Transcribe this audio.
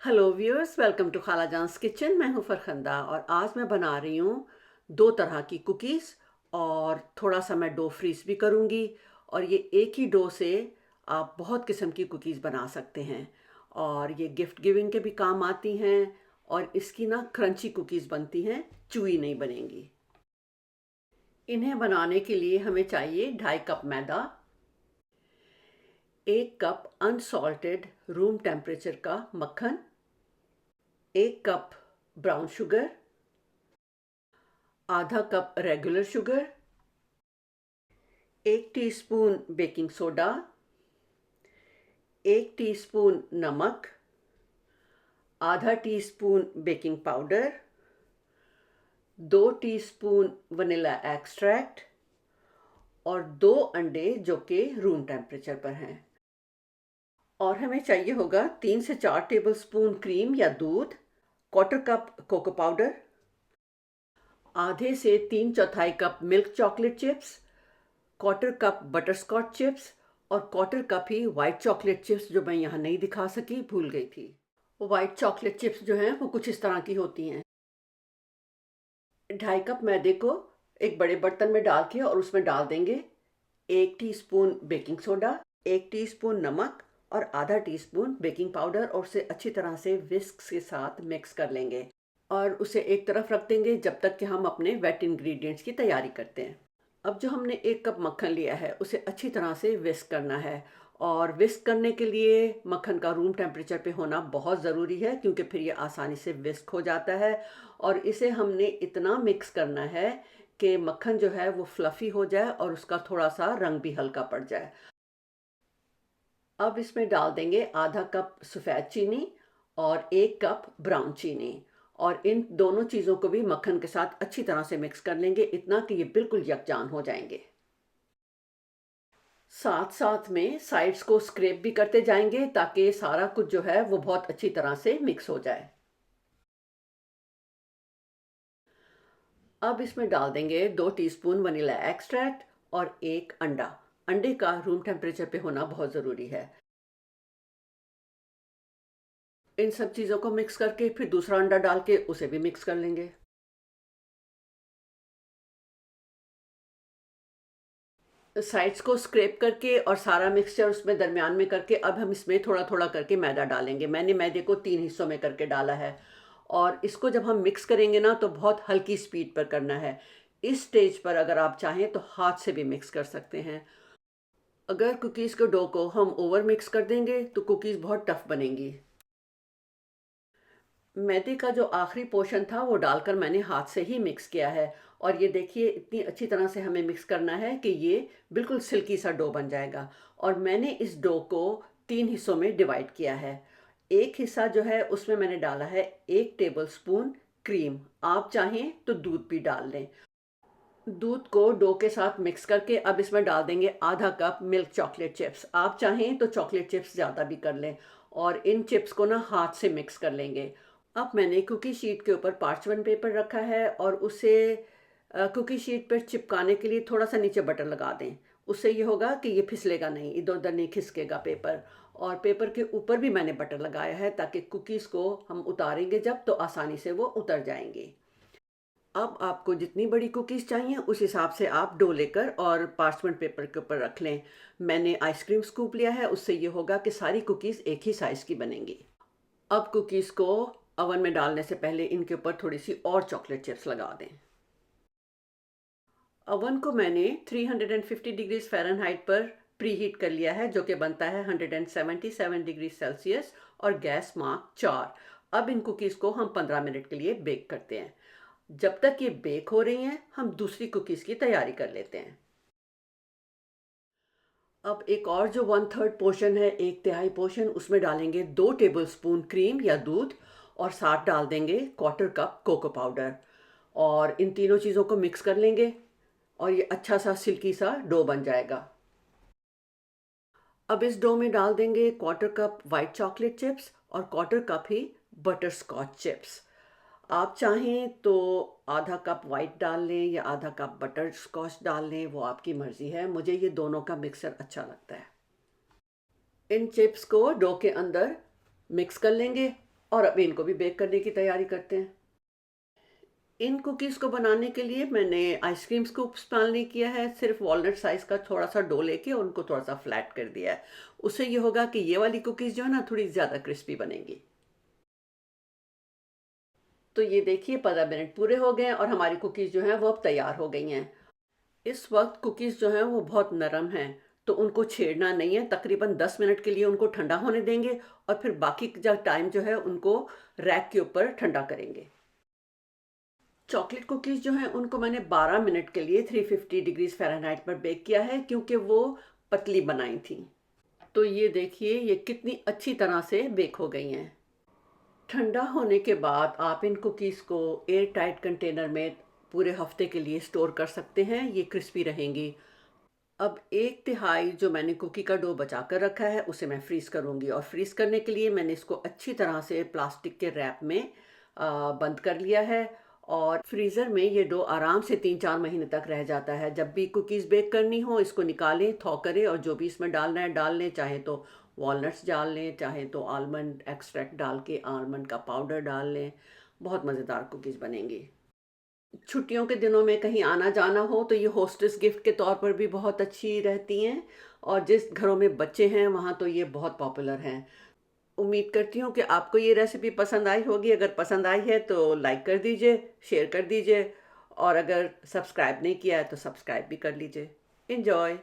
Hello viewers, welcome to खाला जानस kitchen. मैं हूं फरखंदा और आज मैं बना रही हूं दो तरह की कुकीज़ और थोड़ा सा मैं डो फ्रीज भी करूंगी। और ये एक ही डो से आप बहुत किस्म की कुकीज़ बना सकते हैं और ये गिफ्ट गिविंग के भी काम आती हैं। और इसकी ना क्रंची कुकीज़ बनती हैं, चूई नहीं बनेंगी। इन्हें बनाने के लिए हमें चाहिए 2.5 कप मैदा, 1 कप अनसॉल्टेड रूम टेम्परेचर का मक्खन, 1 कप ब्राउन शुगर, आधा cup regular sugar, 1 teaspoon baking soda, 1 teaspoon नमक, आधा teaspoon baking powder, 2 teaspoon vanilla extract और 2 अंडे जो कि रूम टेम्परेचर पर हैं। और हमें चाहिए होगा 3 से 4 टेबलस्पून क्रीम या दूध, 1/4 कप कोको पाउडर, आधे से 3/4 cup milk chocolate chips, 1/4 cup butterscotch chips और 1/4 कप ही वाइट चॉकलेट चिप्स जो मैं यहाँ नहीं दिखा सकी, भूल गई थी। वो वाइट चॉकलेट चिप्स जो हैं वो कुछ इस तरह की होती हैं। 2.5 कप मैदे को एक बड़े बर्तन में डाल के और उसमें डाल देंगे 1 टीस्पून बेकिंग सोडा, 1 टीस्पून नमक और आधा टीस्पून बेकिंग पाउडर और उसे अच्छी तरह से विस्क के साथ मिक्स कर लेंगे। और उसे एक तरफ रख देंगे जब तक कि हम अपने वेट इंग्रेडिएंट्स की तैयारी करते हैं। अब जो हमने 1 कप मक्खन लिया है उसे अच्छी तरह से विस्क करना है। और विस्क करने के लिए मक्खन का रूम टेम्परेचर पे होना बहुत ज़रूरी है, क्योंकि फिर ये आसानी से विस्क हो जाता है। और इसे हमने इतना मिक्स करना है कि मक्खन जो है वो फ्लफ़ी हो जाए और उसका थोड़ा सा रंग भी हल्का पड़ जाए। अब इसमें डाल देंगे आधा कप सफ़ेद चीनी और 1 कप ब्राउन चीनी। और इन दोनों चीज़ों को भी मक्खन के साथ अच्छी तरह से मिक्स कर लेंगे, इतना कि ये बिल्कुल यकजान हो जाएंगे। साथ साथ में साइड्स को स्क्रैप भी करते जाएंगे ताकि सारा कुछ जो है वो बहुत अच्छी तरह से मिक्स हो जाए। अब इसमें डाल देंगे 2 टीस्पून वनीला एक्सट्रैक्ट और 1 अंडा। अंडे का रूम टेम्परेचर पे होना बहुत ज़रूरी है। इन सब चीज़ों को मिक्स करके फिर दूसरा अंडा डाल के उसे भी मिक्स कर लेंगे। साइड्स को स्क्रैप करके और सारा मिक्सचर उसमें दरमियान में करके अब हम इसमें थोड़ा थोड़ा करके मैदा डालेंगे। मैंने मैदे को 3 हिस्सों में करके डाला है। और इसको जब हम मिक्स करेंगे ना तो बहुत हल्की स्पीड पर करना है। इस स्टेज पर अगर आप चाहें तो हाथ से भी मिक्स कर सकते हैं। अगर कुकीज़ के डो को हम ओवर मिक्स कर देंगे तो कुकीज़ बहुत टफ बनेंगी। मैदे का जो आखिरी पोर्शन था वो डालकर मैंने हाथ से ही मिक्स किया है। और ये देखिए इतनी अच्छी तरह से हमें मिक्स करना है कि ये बिल्कुल सिल्की सा डो बन जाएगा। और मैंने इस डो को 3 हिस्सों में डिवाइड किया है। एक हिस्सा जो है उसमें मैंने डाला है 1 टेबलस्पून क्रीम। आप चाहें तो दूध भी डाल लें। दूध को डो के साथ मिक्स करके अब इसमें डाल देंगे आधा कप मिल्क चॉकलेट चिप्स। आप चाहें तो चॉकलेट चिप्स ज़्यादा भी कर लें। और इन चिप्स को ना हाथ से मिक्स कर लेंगे। अब मैंने कुकी शीट के ऊपर पार्चमेंट पेपर रखा है और उसे कुकी शीट पर चिपकाने के लिए थोड़ा सा नीचे बटर लगा दें। उससे ये होगा कि ये फिसलेगा नहीं, इधर उधर नहीं खिसकेगा पेपर। और पेपर के ऊपर भी मैंने बटर लगाया है ताकि कुकीज़ को हम उतारेंगे जब तो आसानी से वो उतर जाएंगे। अब आपको जितनी बड़ी कुकीज़ चाहिए उस हिसाब से आप डो लेकर और पार्चमेंट पेपर के ऊपर रख लें। मैंने आइसक्रीम स्कूप लिया है, उससे ये होगा कि सारी कुकीज़ एक ही साइज़ की बनेंगी। अब कुकीज़ को ओवन में डालने से पहले इनके ऊपर थोड़ी सी और चॉकलेट चिप्स लगा दें। ओवन को मैंने 350 डिग्रीज फ़ारेनहाइट पर प्री हीट कर लिया है, जो कि बनता है 177 डिग्री सेल्सियस और गैस मार्क 4। अब इन कुकीज़ को हम 15 मिनट के लिए बेक करते हैं। जब तक ये बेक हो रही हैं हम दूसरी कुकीज़ की तैयारी कर लेते हैं। अब एक और जो 1/3 पोर्शन है, 1/3 पोर्शन, उसमें डालेंगे 2 टेबलस्पून क्रीम या दूध और साथ डाल देंगे 1/4 कप कोको पाउडर। और इन तीनों चीज़ों को मिक्स कर लेंगे और ये अच्छा सा सिल्की सा डो बन जाएगा। अब इस डो में डाल देंगे 1/4 कप वाइट चॉकलेट चिप्स और 1/4 कप ही बटर स्कॉच चिप्स। आप चाहें तो आधा कप वाइट डाल लें या आधा कप बटर स्कॉच डाल लें, वो आपकी मर्ज़ी है। मुझे ये दोनों का मिक्सर अच्छा लगता है। इन चिप्स को डो के अंदर मिक्स कर लेंगे और अब इनको भी बेक करने की तैयारी करते हैं। इन कुकीज़ को बनाने के लिए मैंने आइसक्रीम स्कूप इस्तेमाल नहीं किया है, सिर्फ वॉलनट साइज़ का थोड़ा सा डो लेके उनको थोड़ा सा फ्लैट कर दिया है। उससे ये होगा कि ये वाली कुकीज़ जो है ना थोड़ी ज़्यादा क्रिस्पी बनेंगी। तो ये देखिए 15 मिनट पूरे हो गए हैं और हमारी कुकीज़ जो हैं वो अब तैयार हो गई हैं। इस वक्त कुकीज़ जो हैं वो बहुत नरम हैं, तो उनको छेड़ना नहीं है। तकरीबन 10 मिनट के लिए उनको ठंडा होने देंगे और फिर बाकी का टाइम जो है उनको रैक के ऊपर ठंडा करेंगे। चॉकलेट कुकीज़ जो हैं उनको मैंने 12 मिनट के लिए 350 डिग्रीज फ़ारेनहाइट पर बेक किया है, क्योंकि वो पतली बनाई थी। तो ये देखिए ये कितनी अच्छी तरह से बेक हो गई हैं। ठंडा होने के बाद आप इन कुकीज़ को एयर टाइट कंटेनर में पूरे हफ्ते के लिए स्टोर कर सकते हैं, ये क्रिस्पी रहेंगी। अब 1/3 जो मैंने कुकी का डो बचा कर रखा है उसे मैं फ्रीज़ करूँगी, और फ्रीज़ करने के लिए मैंने इसको अच्छी तरह से प्लास्टिक के रैप में बंद कर लिया है। और फ्रीज़र में ये डो आराम से 3-4 महीने तक रह जाता है। जब भी कुकीज़ बेक करनी हो इसको निकालें, थॉ करें और जो भी इसमें डालना है डाल लें। चाहे तो वॉलनट्स डाल लें, चाहे तो आलमंड एक्सट्रैक्ट डाल के आलमंड का पाउडर डाल लें। बहुत मज़ेदार कुकीज़ बनेंगी। छुट्टियों के दिनों में कहीं आना जाना हो तो ये होस्टेस गिफ्ट के तौर पर भी बहुत अच्छी रहती हैं, और जिस घरों में बच्चे हैं वहाँ तो ये बहुत पॉपुलर हैं। उम्मीद करती हूँ कि आपको ये रेसिपी पसंद आई होगी। अगर पसंद आई है तो लाइक कर दीजिए, शेयर कर दीजिए, और अगर सब्सक्राइब नहीं किया है तो सब्सक्राइब भी कर लीजिए। एंजॉय!